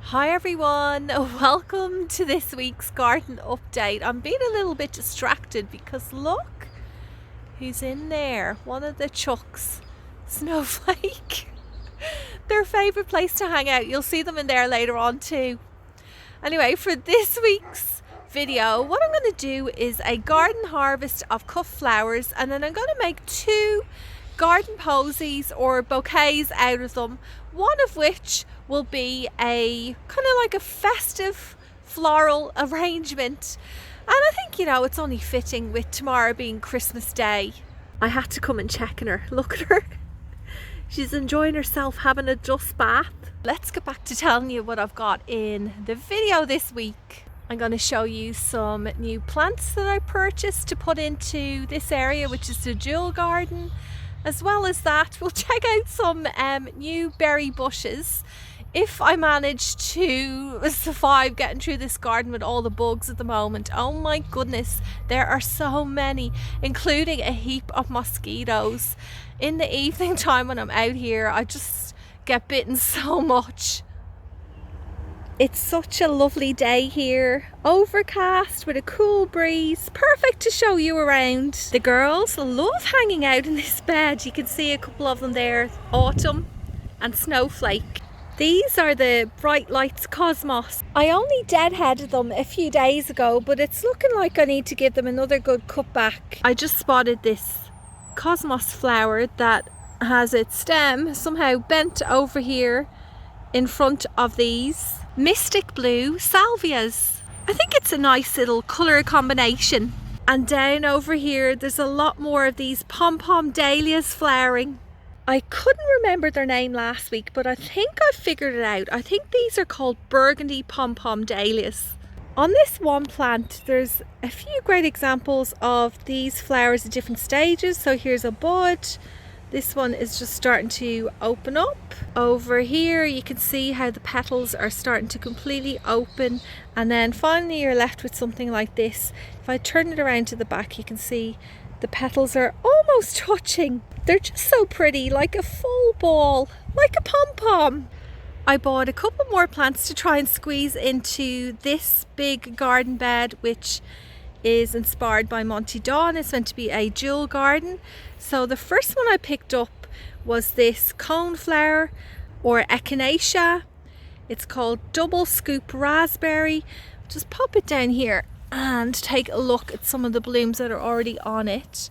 Hi everyone, welcome to this week's garden update. I'm being a little bit distracted because look who's in there, one of the chucks, Snowflake. Their favourite place to hang out. You'll see them in there later on too. Anyway, for this week's video, what I'm going to do is a garden harvest of cut flowers, and then I'm going to make two garden posies or bouquets out of them, one of which will be a kind of like a festive floral arrangement. And I think, you know, it's only fitting with tomorrow being Christmas Day. I had to come and check on her. Look at her. She's enjoying herself having a dust bath. Let's get back to telling you what I've got in the video this week. I'm going to show you some new plants that I purchased to put into this area, which is the jewel garden. As well as that, we'll check out some new berry bushes. If I manage to survive getting through this garden with all the bugs at the moment, oh my goodness, there are so many, including a heap of mosquitoes. In the evening time when I'm out here, I just get bitten so much. It's such a lovely day here, overcast with a cool breeze, perfect to show you around. The girls love hanging out in this bed. You can see a couple of them there, Autumn and Snowflake. These are the Bright Lights Cosmos. I only deadheaded them a few days ago, but it's looking like I need to give them another good cut back. I just spotted this Cosmos flower that has its stem somehow bent over here in front of these Mystic Blue Salvias. I think it's a nice little colour combination. And down over here there's a lot more of these Pom-Pom Dahlias flowering. I couldn't remember their name last week, but I think I figured it out. I think these are called Burgundy Pom-Pom Dahlias. On this one plant there's a few great examples of these flowers at different stages. So here's a bud. This one is just starting to open up. Over here you can see how the petals are starting to completely open, and then finally you're left with something like this. If I turn it around to the back, you can see the petals are almost touching. They're just so pretty, like a full ball, like a pom-pom. I bought a couple more plants to try and squeeze into this big garden bed, which is inspired by Monty Dawn. It's meant to be a jewel garden. So the first one I picked up was this coneflower or echinacea. It's called Double Scoop Raspberry. Just pop it down here and take a look at some of the blooms that are already on it.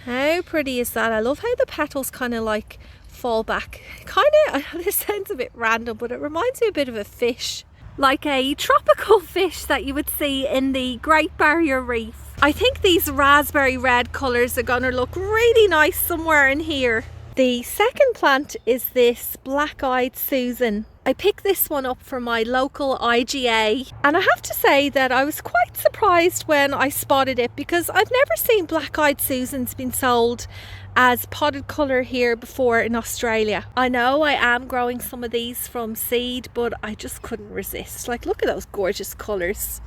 How pretty is that? I love how the petals kind of like fall back. Kind of, this sounds a bit random, but it reminds me a bit of a fish. Like a tropical fish that you would see in the Great Barrier Reef. I think these raspberry red colours are going to look really nice somewhere in here. The second plant is this Black-Eyed Susan. I picked this one up from my local IGA, and I have to say that I was quite surprised when I spotted it, because I've never seen Black-Eyed Susans being sold as potted colour here before in Australia. I know I am growing some of these from seed, but I just couldn't resist. Like, look at those gorgeous colours.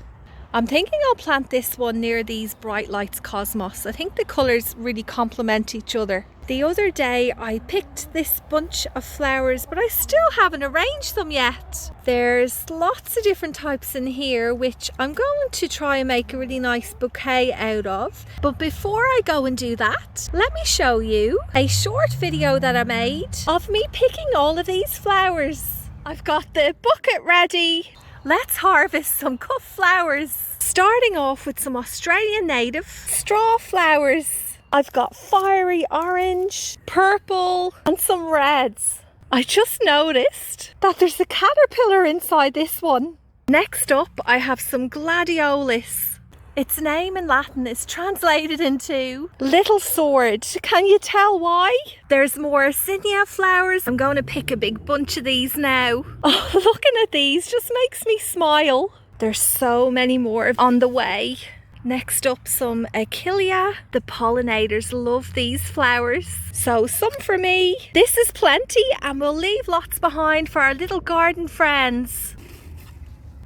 I'm thinking I'll plant this one near these Bright Lights Cosmos. I think the colours really complement each other. The other day I picked this bunch of flowers, but I still haven't arranged them yet. There's lots of different types in here, which I'm going to try and make a really nice bouquet out of. But before I go and do that, let me show you a short video that I made of me picking all of these flowers. I've got the bucket ready. Let's harvest some cut flowers. Starting off with some Australian native straw flowers. I've got fiery orange, purple and some reds. I just noticed that there's a caterpillar inside this one. Next up I have some Gladiolis. Its name in Latin is translated into little sword. Can you tell why? There's more zinnia flowers. I'm going to pick a big bunch of these now. Oh, looking at these just makes me smile. There's so many more on the way. Next up, some achillea. The pollinators love these flowers, so some for me. This is plenty, and we'll leave lots behind for our little garden friends.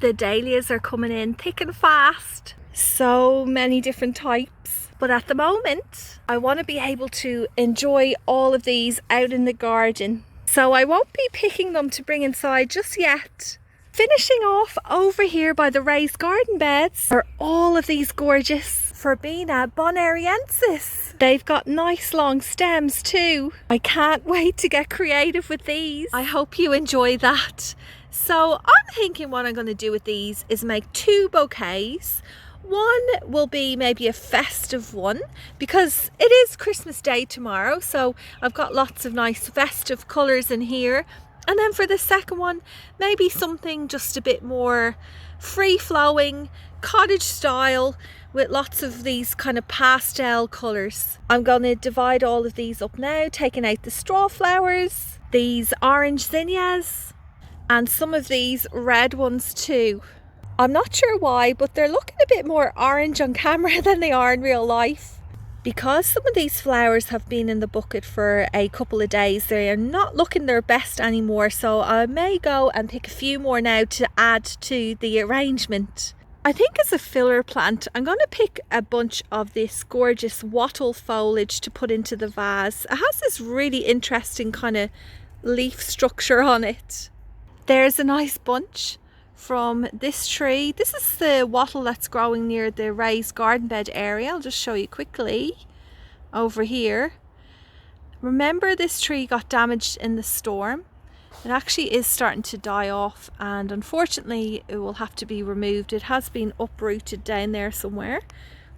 The dahlias are coming in thick and fast. So many different types, but at the moment I want to be able to enjoy all of these out in the garden, so I won't be picking them to bring inside just yet. Finishing off over here by the raised garden beds are all of these gorgeous Fribina Bonariensis. They've got nice long stems too. I can't wait to get creative with these. I hope you enjoy that. So I'm thinking what I'm going to do with these is make 2 bouquets. One will be maybe a festive one because it is Christmas Day tomorrow, so I've got lots of nice festive colours in here. And then for the second one, maybe something just a bit more free-flowing, cottage style, with lots of these kind of pastel colours. I'm going to divide all of these up now, taking out the straw flowers, these orange zinnias, and some of these red ones too. I'm not sure why, but they're looking a bit more orange on camera than they are in real life. Because some of these flowers have been in the bucket for a couple of days, they are not looking their best anymore, so I may go and pick a few more now to add to the arrangement. I think as a filler plant, I'm going to pick a bunch of this gorgeous wattle foliage to put into the vase. It has this really interesting kind of leaf structure on it. There's a nice bunch from this tree. This is the wattle that's growing near the raised garden bed area. I'll just show you quickly over here. Remember, this tree got damaged in the storm. It actually is starting to die off, and unfortunately it will have to be removed. It has been uprooted down there somewhere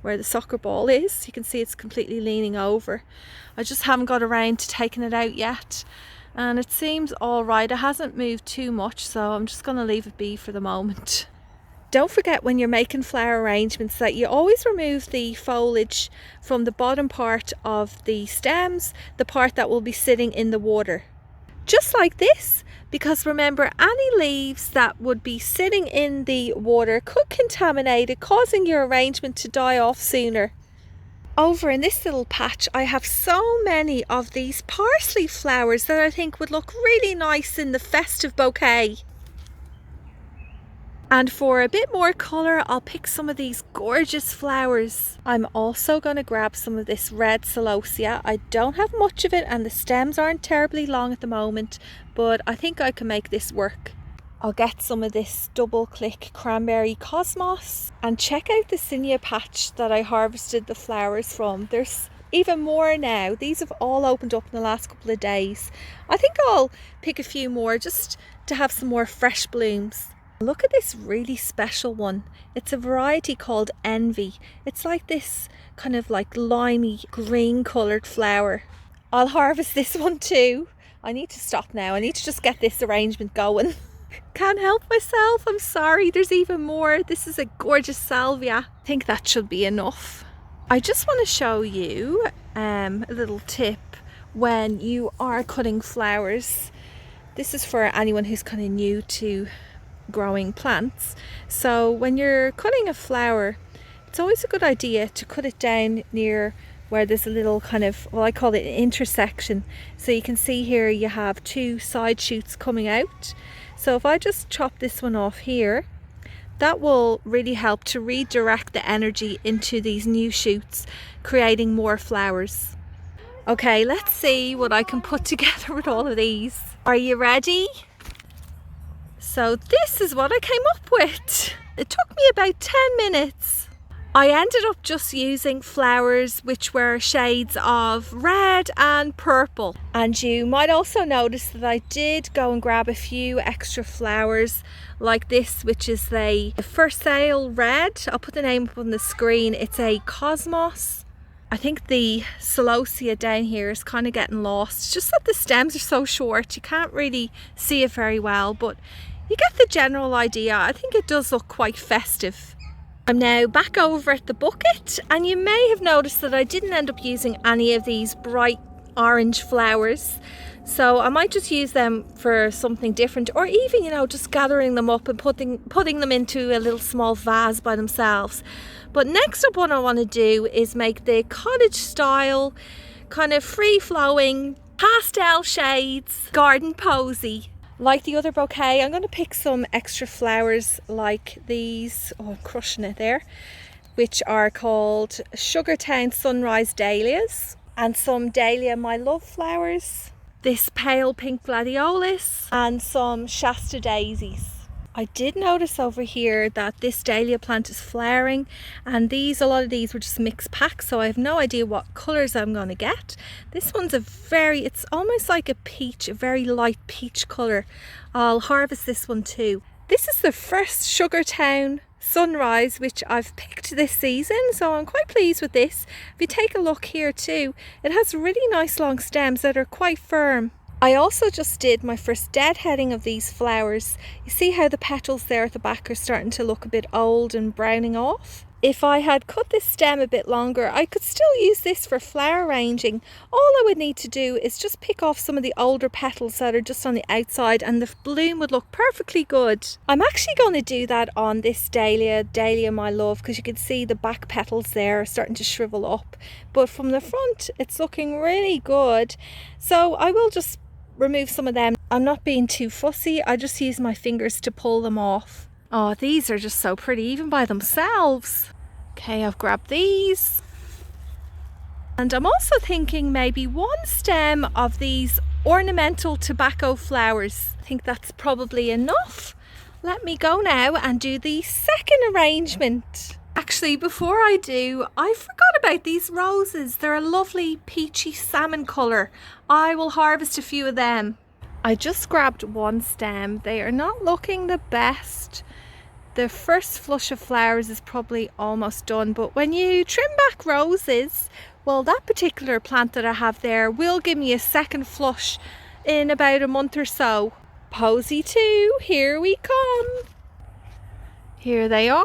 where the soccer ball is. You can see it's completely leaning over. I just haven't got around to taking it out yet. And it seems all right. It hasn't moved too much, so I'm just going to leave it be for the moment. Don't forget when you're making flower arrangements that you always remove the foliage from the bottom part of the stems, the part that will be sitting in the water. Just like this, because remember, any leaves that would be sitting in the water could contaminate it, causing your arrangement to die off sooner. Over in this little patch, I have so many of these parsley flowers that I think would look really nice in the festive bouquet. And for a bit more colour, I'll pick some of these gorgeous flowers. I'm also going to grab some of this red celosia. I don't have much of it and the stems aren't terribly long at the moment, but I think I can make this work. I'll get some of this double click Cranberry Cosmos, and check out the zinnia patch that I harvested the flowers from. There's even more now. These have all opened up in the last couple of days. I think I'll pick a few more just to have some more fresh blooms. Look at this really special one. It's a variety called Envy. It's like this kind of like limey green coloured flower. I'll harvest this one too. I need to stop now. I need to just get this arrangement going. Can't help myself, I'm sorry, there's even more. This is a gorgeous salvia. I think that should be enough. I just want to show you a little tip when you are cutting flowers. This is for anyone who's kind of new to growing plants. So when you're cutting a flower, it's always a good idea to cut it down near where there's a little kind of, well, I call it an intersection. So you can see here you have 2 side shoots coming out. So if I just chop this one off here, that will really help to redirect the energy into these new shoots, creating more flowers. Okay, let's see what I can put together with all of these. Are you ready? So this is what I came up with. It took me about 10 minutes. I ended up just using flowers which were shades of red and purple. And you might also notice that I did go and grab a few extra flowers like this, which is the for sale red. I'll put the name up on the screen. It's a Cosmos. I think the celosia down here is kind of getting lost. It's just that the stems are so short, you can't really see it very well, but you get the general idea. I think it does look quite festive. I'm now back over at the bucket, and you may have noticed that I didn't end up using any of these bright orange flowers, so I might just use them for something different, or even, you know, just gathering them up and putting them into a little small vase by themselves. But next up, what I want to do is make the cottage style kind of free-flowing pastel shades garden posy. Like the other bouquet, I'm going to pick some extra flowers like these, oh, I'm crushing it there, which are called Sugartown Sunrise Dahlias, and some Dahlia My Love flowers, this pale pink Gladiolis, and some Shasta daisies. I did notice over here that this dahlia plant is flowering, and a lot of these were just mixed packs, so I have no idea what colours I'm going to get. This one's it's almost like a peach, a very light peach colour. I'll harvest this one too. This is the first Sugartown Sunrise which I've picked this season, so I'm quite pleased with this. If you take a look here too, it has really nice long stems that are quite firm. I also just did my first deadheading of these flowers. You see how the petals there at the back are starting to look a bit old and browning off? If I had cut this stem a bit longer, I could still use this for flower arranging. All I would need to do is just pick off some of the older petals that are just on the outside, and the bloom would look perfectly good. I'm actually going to do that on this Dahlia my love, because you can see the back petals there are starting to shrivel up. But from the front, it's looking really good. So I will just remove some of them. I'm not being too fussy. I just use my fingers to pull them off. Oh, these are just so pretty even by themselves. Okay, I've grabbed these. And I'm also thinking maybe one stem of these ornamental tobacco flowers. I think that's probably enough. Let me go now and do the second arrangement. Actually, before I do, I forgot about these roses. They're a lovely peachy salmon colour. I will harvest a few of them. I just grabbed one stem. They are not looking the best. The first flush of flowers is probably almost done, but when you trim back roses, well, that particular plant that I have there will give me a second flush in about a month or so. Posy 2, here we come. Here they are.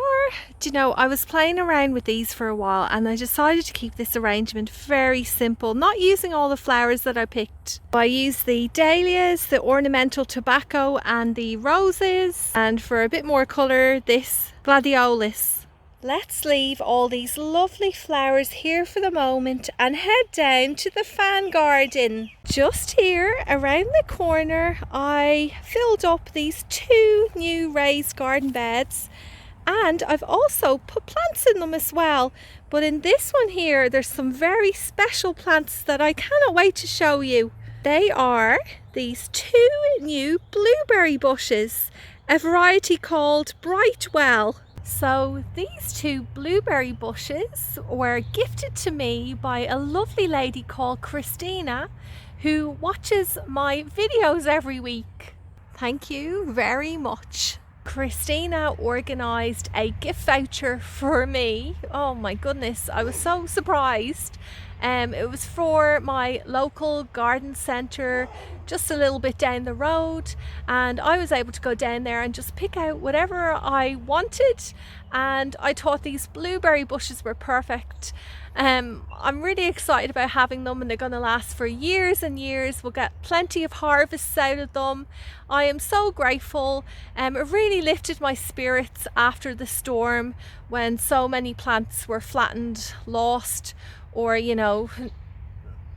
Do you know, I was playing around with these for a while and I decided to keep this arrangement very simple, not using all the flowers that I picked. I used the dahlias, the ornamental tobacco and the roses, and for a bit more colour, this Gladiolis. Let's leave all these lovely flowers here for the moment and head down to the fan garden. Just here around the corner, I filled up these 2 new raised garden beds, and I've also put plants in them as well. But in this one here, there's some very special plants that I cannot wait to show you. They are these 2 new blueberry bushes, a variety called Brightwell. So these 2 blueberry bushes were gifted to me by a lovely lady called Christina, who watches my videos every week. Thank you very much. Christina organised a gift voucher for me. Oh my goodness, I was so surprised. It was for my local garden centre just a little bit down the road, and I was able to go down there and just pick out whatever I wanted, and I thought these blueberry bushes were perfect. I'm really excited about having them, and they're going to last for years and years. We'll get plenty of harvests out of them. I am so grateful. It really lifted my spirits after the storm when so many plants were flattened, lost, or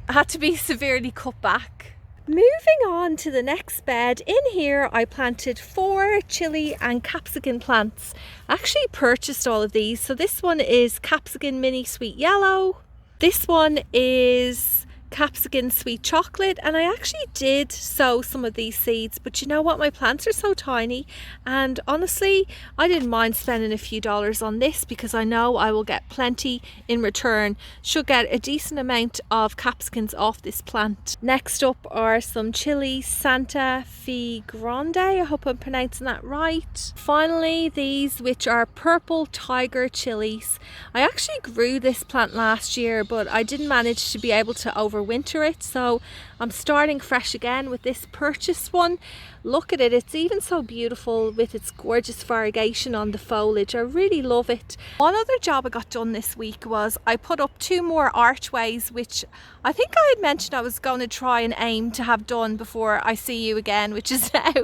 had to be severely cut back. Moving on to the next bed, in here I planted 4 chili and capsicum plants. I actually purchased all of these. So this one is capsicum mini sweet yellow, this one is capsicum sweet chocolate, and I actually did sow some of these seeds, but you know what, my plants are so tiny, and honestly I didn't mind spending a few dollars on this because I know I will get plenty in return. Should get a decent amount of capsicums off this plant. Next up are some chili Santa Fe Grande, I hope I'm pronouncing that right. Finally, these, which are purple tiger chilies. I actually grew this plant last year, but I didn't manage to be able to overwinter it, so I'm starting fresh again with this purchased one. Look at it, it's even so beautiful with its gorgeous variegation on the foliage. I really love it. One other job I got done this week was I put up 2 more archways, which I think I had mentioned I was going to try and aim to have done before I see you again, which is now.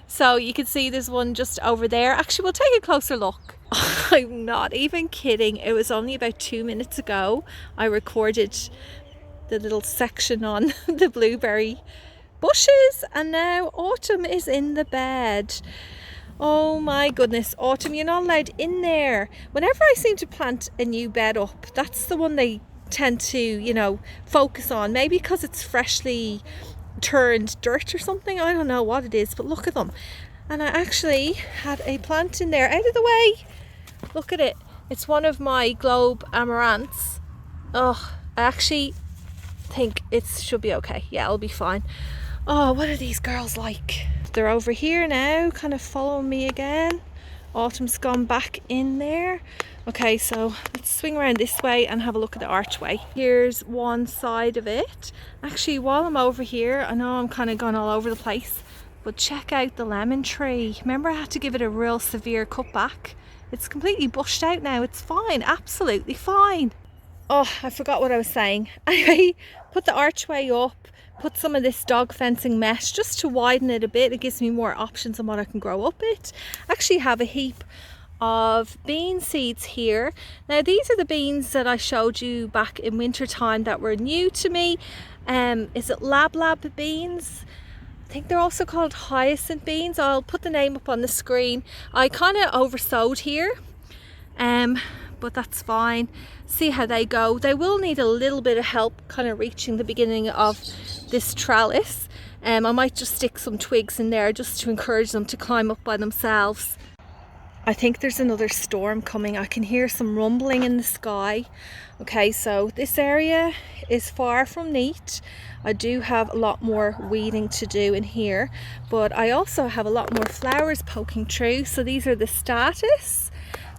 So you can see there's one just over there. Actually, we'll take a closer look. I'm not even kidding, it was only about 2 minutes ago I recorded the little section on the blueberry bushes, and now autumn is in the bed. Oh my goodness, autumn, you're not allowed in there. Whenever I seem to plant a new bed up, that's the one they tend to focus on, maybe because it's freshly turned dirt or something. I don't know what it is, but look at them. And I actually had a plant in there. Out of the way! Look at it. It's one of my globe amaranths. Oh, I actually think it should be okay. Yeah, it'll be fine. Oh, what are these girls like? They're over here now, kind of following me again. Autumn's gone back in there. Okay, so let's swing around this way and have a look at the archway. Here's one side of it. Actually, while I'm over here, I know I'm kind of gone all over the place, but check out the lemon tree. Remember, I had to give it a real severe cut back. It's completely bushed out now. It's fine, absolutely fine. Oh, I forgot what I was saying. Anyway, put the archway up, put some of this dog fencing mesh just to widen it a bit. It gives me more options on what I can grow up it. I actually have a heap of bean seeds here. Now these are the beans that I showed you back in winter time that were new to me. Is it lab beans? I think they're also called hyacinth beans. I'll put the name up on the screen. I kind of oversowed here, but that's fine. See how they go. They will need a little bit of help kind of reaching the beginning of this trellis. I might just stick some twigs in there just to encourage them to climb up by themselves. I think there's another storm coming. I can hear some rumbling in the sky. Okay, so this area is far from neat. I do have a lot more weeding to do in here, but I also have a lot more flowers poking through. So these are the statice.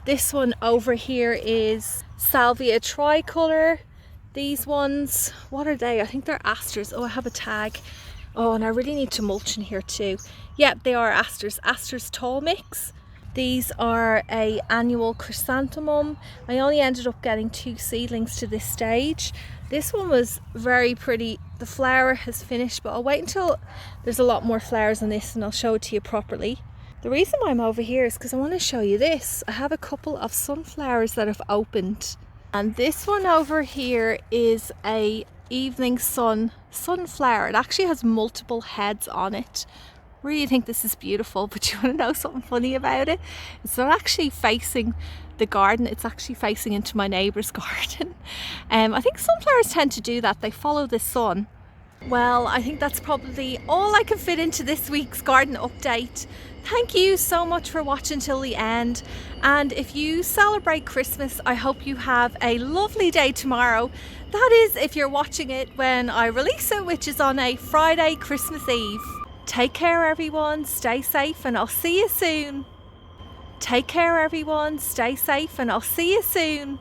This one over here is Salvia tricolor. These ones, what are they? I think they're asters. Oh, I have a tag. Oh, and I really need to mulch in here too. Yep, they are asters. Asters tall mix. These are a annual chrysanthemum. I only ended up getting 2 seedlings to this stage. This one was very pretty. The flower has finished, but I'll wait until there's a lot more flowers on this and I'll show it to you properly. The reason why I'm over here is because I want to show you this. I have a couple of sunflowers that have opened. And this one over here is a evening sunflower. It actually has multiple heads on it. Really think this is beautiful, but you want to know something funny about it? It's not actually facing the garden, it's actually facing into my neighbour's garden. I think sunflowers tend to do that, they follow the sun. Well, I think that's probably all I can fit into this week's garden update. Thank you so much for watching till the end, and if you celebrate Christmas, I hope you have a lovely day tomorrow. That is if you're watching it when I release it, which is on a Friday, Christmas Eve. Take care everyone, stay safe, and I'll see you soon. Take care everyone, stay safe, and I'll see you soon.